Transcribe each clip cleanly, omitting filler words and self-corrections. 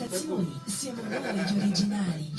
Siamo noi gli originali.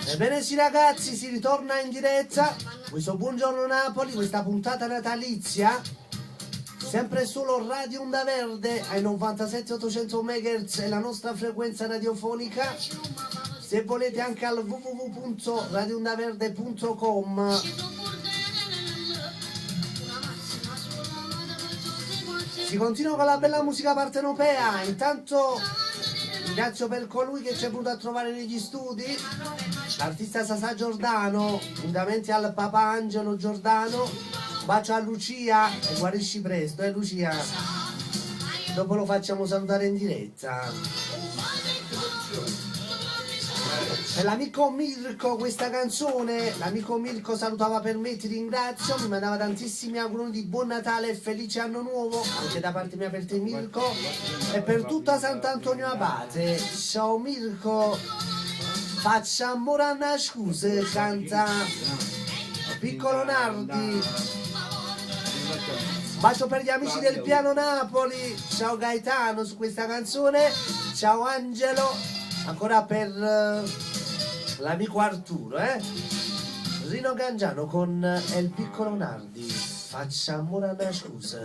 Ebbene sì ragazzi, si ritorna in diretta. Questo Buongiorno Napoli, questa puntata natalizia, sempre solo Radio Onda Verde ai 97.800 MHz è la nostra frequenza radiofonica. Se volete anche al www.radioondaverde.com. Si continua con la bella musica partenopea. Intanto ringrazio per colui che ci è venuto a trovare negli studi, l'artista Sasà Giordano, lungamente al papà Angelo Giordano, bacio a Lucia e guarisci presto, Lucia? Dopo lo facciamo salutare in diretta. Per l'amico Mirko questa canzone, l'amico Mirko salutava per me, ti ringrazio, mi mandava tantissimi auguri di buon Natale e felice anno nuovo, anche da parte mia per te Mirko, e per tutta Sant'Antonio Abate. Ciao Mirko, facciamo una scusa, canta Piccolo Nardi. Bacio per gli amici del Piano Napoli, ciao Gaetano su questa canzone, ciao Angelo, ancora per l'amico Arturo, Rino Gangiano con El Piccolo Nardi, facciamo una scusa.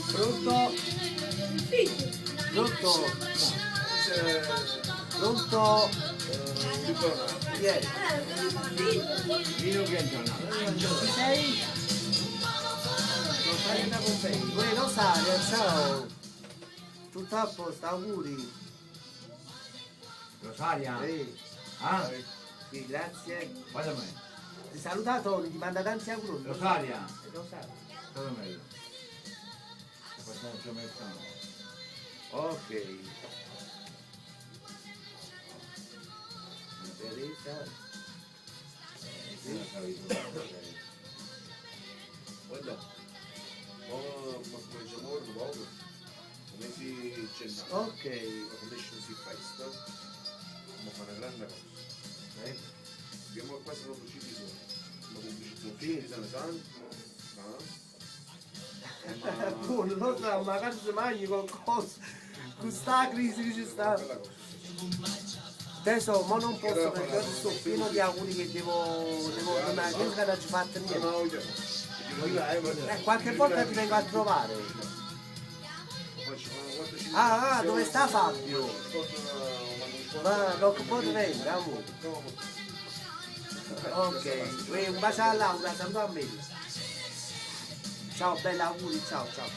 Pronto? Pronto? Pronto? Chi è? Rino Gangiano. Chi sei? Rosaria Pompei. Uè, Rosaria, ciao. Tutto a posto, auguri. Rosaria? Sì. Ah? Sì, grazie. Guarda me. Ti saluta Tony, ti manda tanti auguri. Rosaria? Rosaria. Guarda meglio. Facciamo più metà. Ok. Teresa. Guarda, ma cominciamo ora dopo, come si cenna, Ok. come si festa, ma fa una grande cosa. Abbiamo quasi non usciti solo, ma pubblicità usciti, se ne sanno, Buono, non so, magari si mangi qualcosa. Con sta crisi che ci sta. Adesso ma non posso perché io sto pieno di auguri che devo donare, io non ci ho fatto niente. Qualche volta ti vengo a trovare. Ah, dove sta Fabio? Ma non potrei, amore. Ok, un bacio a Laura, saluto a me. Ciao, bella auguri, ciao, ciao.